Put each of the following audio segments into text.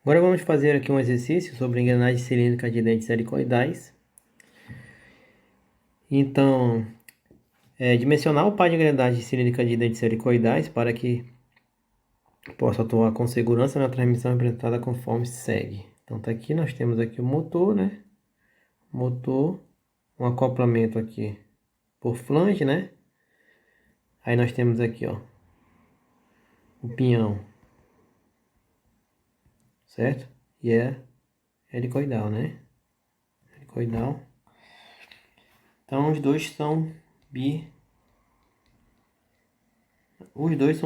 Agora vamos fazer aqui um exercício sobre engrenagem cilíndrica de dentes helicoidais. Então, dimensionar o par de engrenagem cilíndrica de dentes helicoidais para que possa atuar com segurança na transmissão representada conforme segue. Então, tá aqui, nós temos aqui o motor, né? Motor, um acoplamento aqui por flange, né? Aí nós temos aqui, ó, o pinhão, certo? E é helicoidal, né? Helicoidal. Então, os dois são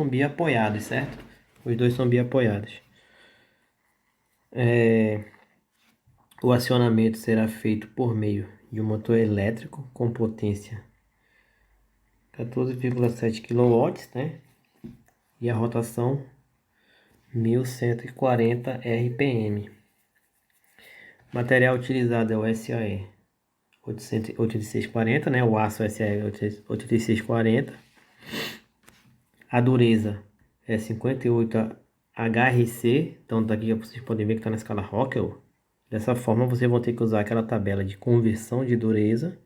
biapoiados, certo? Os dois são biapoiados. O acionamento será feito por meio de um motor elétrico com potência 14,7 kW, né? E a rotação 1140 RPM. O material utilizado é o SAE 8640, né? O aço SAE 8640. A dureza é 58 HRC. Então daqui vocês podem ver que está na escala Rockwell. Dessa forma vocês vão ter que usar aquela tabela de conversão de dureza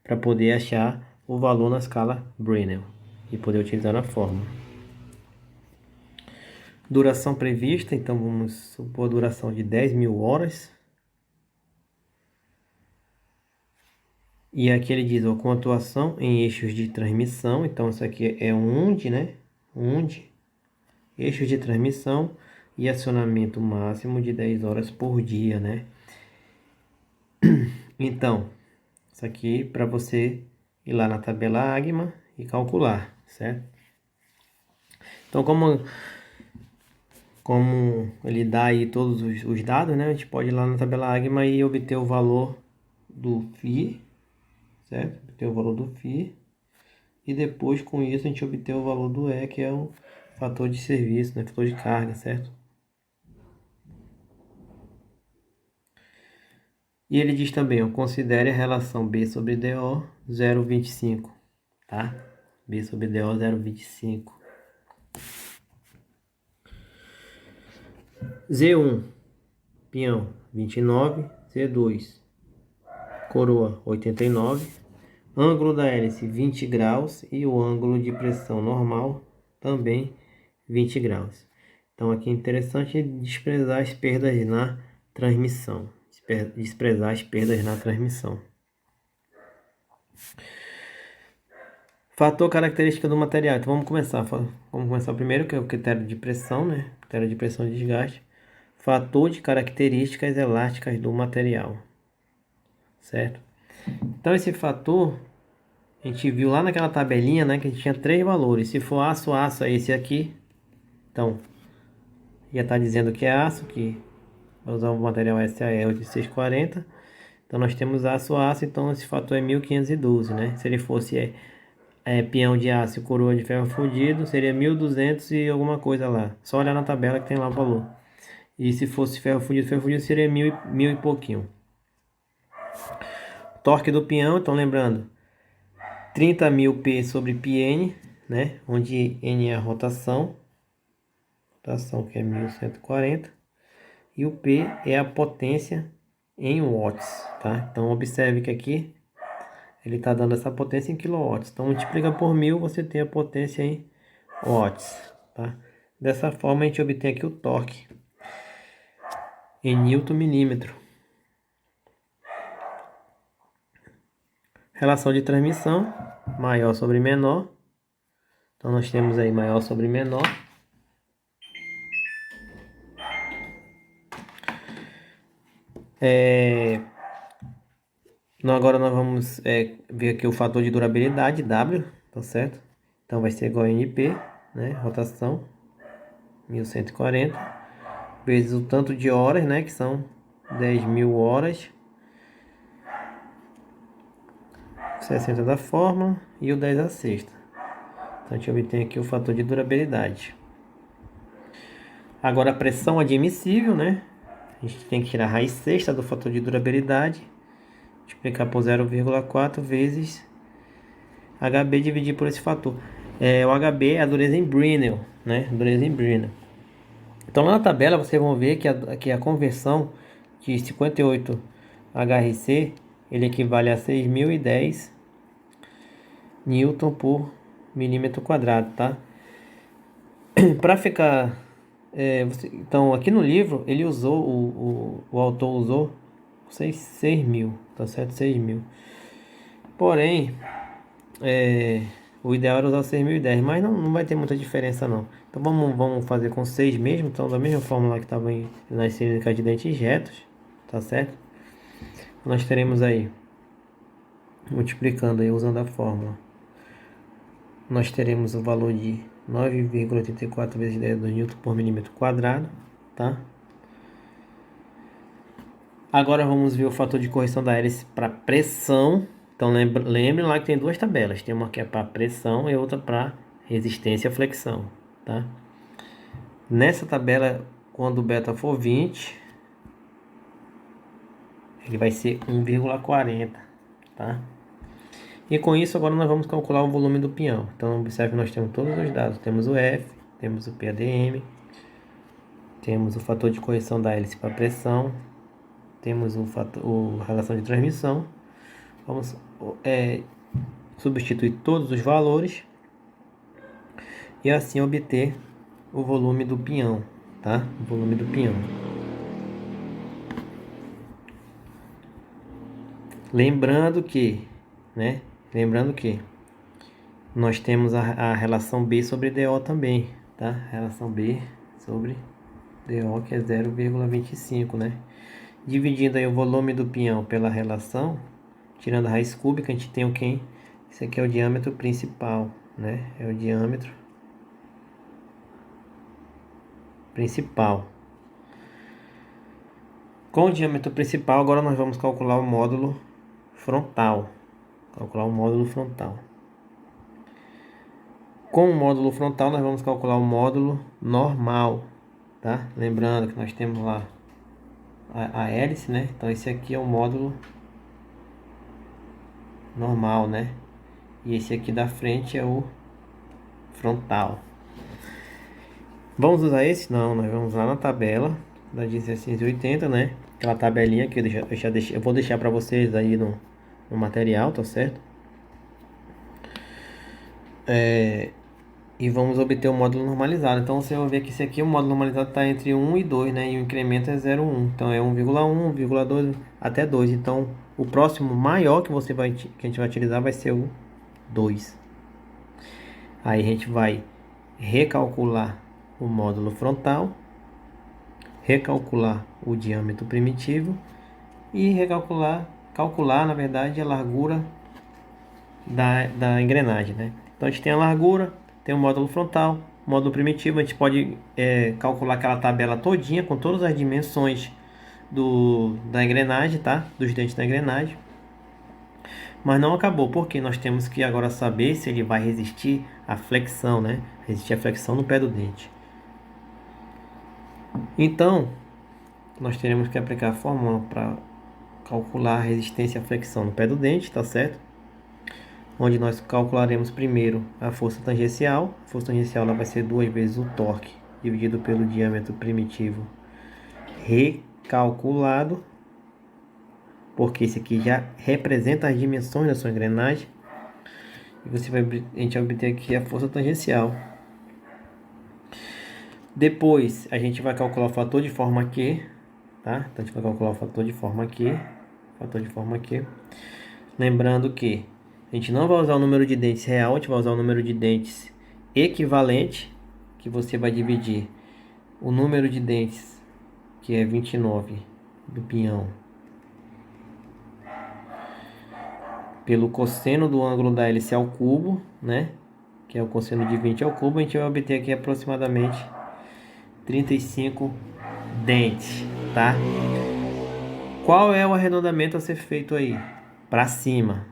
para poder achar o valor na escala Brinell e poder utilizar na fórmula. Duração prevista, então vamos supor a duração de 10.000 horas. E aqui ele diz, ó, com atuação em eixos de transmissão. Então isso aqui é um UND, né? UND, eixos de transmissão e acionamento máximo de 10 horas por dia, né? Então, isso aqui para você ir lá na tabela AGMA e calcular, certo? Então, como ele dá aí todos os dados, né? A gente pode ir lá na tabela AGMA e obter o valor do FI, certo? Obter o valor do FI. E depois, com isso, a gente obter o valor do E, que é o fator de serviço, né? Fator de carga, certo? E ele diz também, ó, considere a relação B sobre DO 0,25, tá? B sobre DO 0,25. Z1, pinhão 29, Z2, coroa 89, ângulo da hélice 20 graus e o ângulo de pressão normal também 20 graus. Então aqui é interessante desprezar as perdas na transmissão. Desprezar as perdas na transmissão. Fator característica do material. Então vamos começar. Vamos começar primeiro, que é o critério de pressão, né? Critério de pressão e desgaste. Fator de características elásticas do material. Certo? Então esse fator, a gente viu lá naquela tabelinha, né? Que a gente tinha 3 valores. Se for aço, aço é esse aqui. Então, já está dizendo que é aço, que vai usar o material SAE 8640. Então nós temos aço, aço, então esse fator é 1512, né? Se ele fosse peão de aço e coroa de ferro fundido, seria 1200 e alguma coisa lá. Só olhar na tabela que tem lá o valor. E se fosse ferro fundido seria mil e pouquinho. Torque do peão, então lembrando, 30.000 P sobre πn, né? Onde N é a rotação que é 1140. E o P é a potência em watts, tá? Então observe que aqui ele está dando essa potência em quilowatts. Então multiplica por 1000, você tem a potência em watts, tá? Dessa forma a gente obtém aqui o torque em newton milímetro. Relação de transmissão, maior sobre menor. Então nós temos aí maior sobre menor. Agora nós vamos ver aqui o fator de durabilidade, W, tá certo? Então vai ser igual a NP, né? Rotação, 1140, vezes o tanto de horas, né? Que são 10.000 horas. 60 da fórmula e o 10 a sexta. Então a gente obtém aqui o fator de durabilidade. Agora a pressão admissível, né? A gente tem que tirar a raiz sexta do fator de durabilidade, multiplicar por 0,4 vezes HB dividir por esse fator. O HB é a dureza em Brinell, né? Dureza em Brinell. Então lá na tabela vocês vão ver que a conversão de 58 HRC ele equivale a 6.010 Newton por milímetro quadrado, tá? Para ficar... então aqui no livro ele usou, o autor usou 6.000, tá certo? 6.000. Porém, o ideal era usar 6.010, mas não vai ter muita diferença não. Então vamos fazer com 6 mesmo, então da mesma fórmula que estava nas cilíndricas de dentes retos, tá certo? Nós teremos aí, multiplicando aí, usando a fórmula, nós teremos o valor de 9,84 vezes 10 do Newton por milímetro quadrado, tá? Agora vamos ver o fator de correção da hélice para pressão. Então lembre lá que tem duas tabelas. Tem uma que é para pressão e outra para resistência à flexão, tá? Nessa tabela, quando o beta for 20, ele vai ser 1,40, tá? E com isso agora nós vamos calcular o volume do pinhão. Então observe que nós temos todos os dados. Temos o F, temos o PADM, temos o fator de correção da hélice para pressão, temos a relação de transmissão. Vamos substituir todos os valores e assim obter o volume do pinhão, tá? O volume do pinhão. Lembrando que nós temos a relação B sobre DO também, tá? Relação B sobre DO, que é 0,25, né? Dividindo aí o volume do pinhão pela relação, tirando a raiz cúbica, a gente tem o quê? Esse aqui é o diâmetro principal, né? É o diâmetro principal. Com o diâmetro principal, agora nós vamos calcular o módulo frontal. Com o módulo frontal, nós vamos calcular o módulo normal, tá? Lembrando que nós temos lá a hélice, né? Então esse aqui é o módulo normal, né? E esse aqui da frente é o frontal. Vamos usar esse? Não, nós vamos lá na tabela da 1680, né? Aquela tabelinha que eu vou deixar para vocês aí no material, tá certo? E vamos obter o módulo normalizado. Então você vai ver que esse aqui, o módulo normalizado está entre 1 e 2, né? E o incremento é 0,1. Então é 1,1, 1,2 até 2. Então o próximo maior que a gente vai utilizar vai ser o 2. Aí a gente vai recalcular o módulo frontal, recalcular o diâmetro primitivo e calcular na verdade a largura da engrenagem, né? Então a gente tem a largura, tem o módulo frontal, módulo primitivo. A gente pode calcular aquela tabela todinha com todas as dimensões da engrenagem, tá? Dos dentes da engrenagem. Mas não acabou, porque nós temos que agora saber se ele vai resistir à flexão, né? Resistir à flexão no pé do dente. Então, nós teremos que aplicar a fórmula para calcular a resistência à flexão no pé do dente, tá certo? Onde nós calcularemos primeiro a força tangencial. A força tangencial ela vai ser 2 vezes o torque dividido pelo diâmetro primitivo recalculado, porque esse aqui já representa as dimensões da sua engrenagem. E a gente vai obter aqui a força tangencial. Depois a gente vai calcular o fator de forma Q, tá? Então a gente vai calcular o fator de forma Q, Lembrando que a gente não vai usar o número de dentes real, a gente vai usar o número de dentes equivalente, que você vai dividir o número de dentes, que é 29 do pinhão, pelo cosseno do ângulo da hélice ao cubo, né? Que é o cosseno de 20 ao cubo. A gente vai obter aqui aproximadamente 35 dentes, tá? Qual é o arredondamento a ser feito aí? Para cima.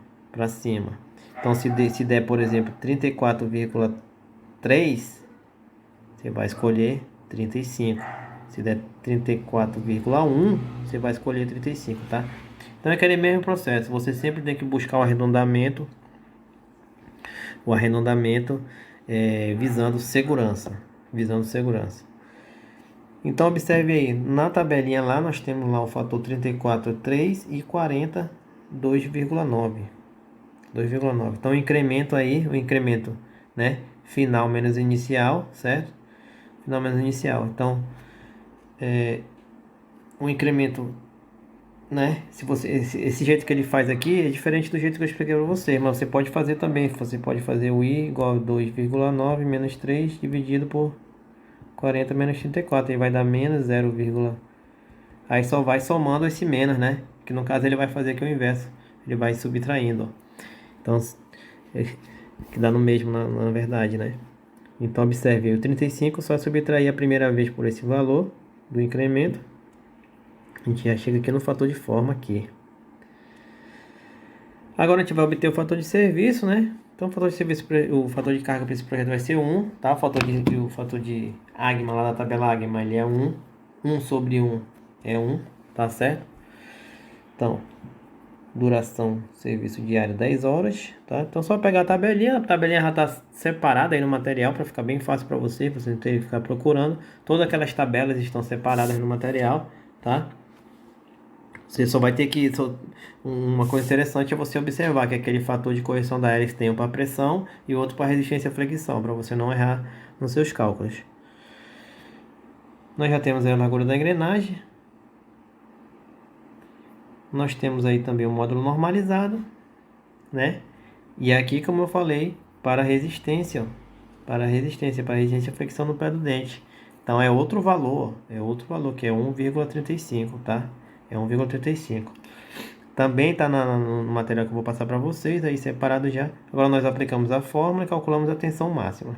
Então se der, por exemplo, 34,3, você vai escolher 35. Se der 34,1, você vai escolher 35, tá? Então é aquele mesmo processo. Você sempre tem que buscar o arredondamento. Visando segurança. Então observe aí, na tabelinha lá nós temos lá o fator 34, 3 e 40, 2,9. 2,9. Então o incremento aí, o incremento, né, final menos inicial, certo? Final menos inicial. Então, o incremento, né, se você esse jeito que ele faz aqui é diferente do jeito que eu expliquei para você, mas você pode fazer também. Você pode fazer o i igual a 2,9 menos 3 dividido por 40 menos 34, e vai dar menos 0, aí só vai somando esse menos, né? Que no caso ele vai fazer aqui o inverso. Ele vai subtraindo, ó. Então, que dá no mesmo na verdade, né? Então observe, o 35 só subtrair a primeira vez por esse valor do incremento. A gente já chega aqui no fator de forma aqui. Agora a gente vai obter o fator de serviço, né? Então o fator de serviço, o fator de carga para esse projeto vai ser 1, tá? O fator de AGMA lá da tabela AGMA, ele é 1. 1 sobre 1 é 1, tá certo? Então, duração, serviço diário 10 horas, tá? Então só pegar a tabelinha já está separada aí no material para ficar bem fácil para você não ter que ficar procurando. Todas aquelas tabelas estão separadas no material, tá? Você só vai ter que... uma coisa interessante é você observar que aquele fator de correção da hélice tem um para pressão e outro para resistência à fricção, para você não errar nos seus cálculos. Nós já temos aí a largura da engrenagem. Nós temos aí também o módulo normalizado, né? E aqui, como eu falei, para resistência, para resistência à fricção no pé do dente. Então é outro valor que é 1,35, tá? É 1,35. Também está no material que eu vou passar para vocês, aí separado já. Agora nós aplicamos a fórmula e calculamos a tensão máxima.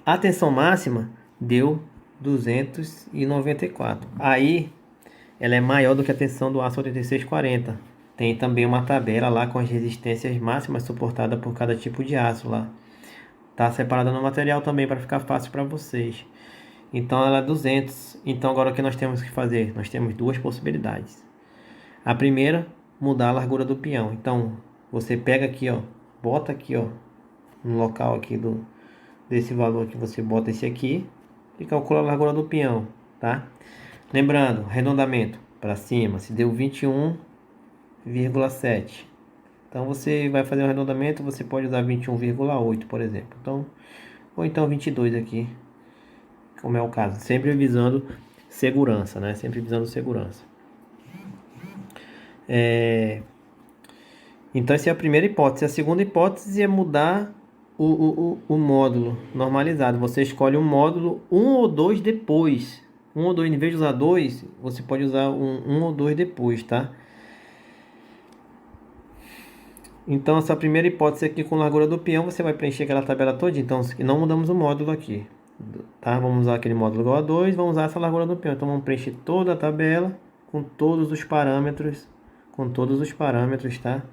A tensão máxima deu 294. Aí ela é maior do que a tensão do aço 8640. Tem também uma tabela lá com as resistências máximas suportadas por cada tipo de aço lá. Tá separada no material também para ficar fácil para vocês. Então ela é 200. Então agora o que nós temos que fazer? Nós temos duas possibilidades. A primeira, mudar a largura do peão. Então você pega aqui, ó, bota aqui, ó, no local aqui desse valor que você bota esse aqui e calcula a largura do peão, tá? Lembrando, arredondamento para cima, se deu 21,7. Então você vai fazer um arredondamento, você pode usar 21,8, por exemplo. Então, ou então 22 aqui, como é o caso, sempre visando segurança, né? Sempre visando segurança. Então essa é a primeira hipótese. A segunda hipótese é mudar o módulo normalizado. Você escolhe um módulo 1 ou 2 depois. 1 ou 2, em vez de usar 2, você pode usar um ou 2 depois, tá? Então essa primeira hipótese aqui com largura do peão, você vai preencher aquela tabela toda. Então não mudamos o módulo aqui, tá? Vamos usar aquele módulo igual a 2, vamos usar essa largura do peão. Então vamos preencher toda a tabela com todos os parâmetros, tá?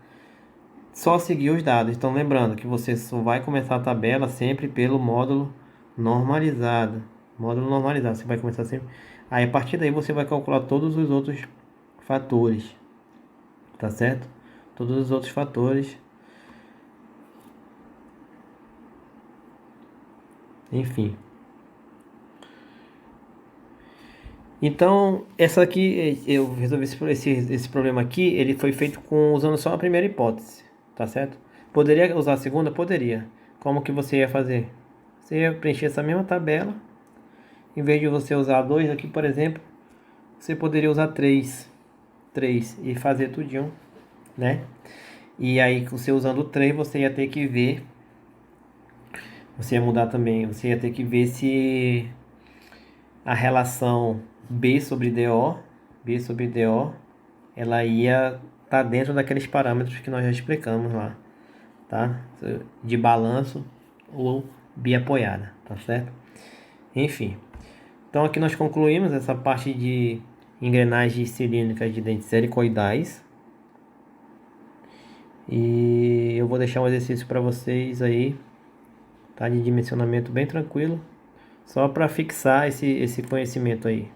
Só seguir os dados. Então lembrando que você só vai começar a tabela sempre pelo módulo normalizado. Módulo normalizado, você vai começar sempre. Aí a partir daí você vai calcular todos os outros fatores, tá certo? Todos os outros fatores. Enfim. Então, essa aqui, eu resolvi esse problema aqui, ele foi feito usando só a primeira hipótese, tá certo? Poderia usar a segunda? Poderia. Como que você ia fazer? Você ia preencher essa mesma tabela. Em vez de você usar 2 aqui, por exemplo, você poderia usar 3 e fazer tudinho, né? E aí, você usando 3, você ia ter que ver, você ia mudar também, você ia ter que ver se a relação B sobre DO, ela ia estar dentro daqueles parâmetros que nós já explicamos lá, tá? De balanço ou biapoiada, tá certo? Enfim, então aqui nós concluímos essa parte de engrenagens cilíndricas de dentes helicoidais. E eu vou deixar um exercício para vocês aí, tá? De dimensionamento bem tranquilo, só para fixar esse conhecimento aí.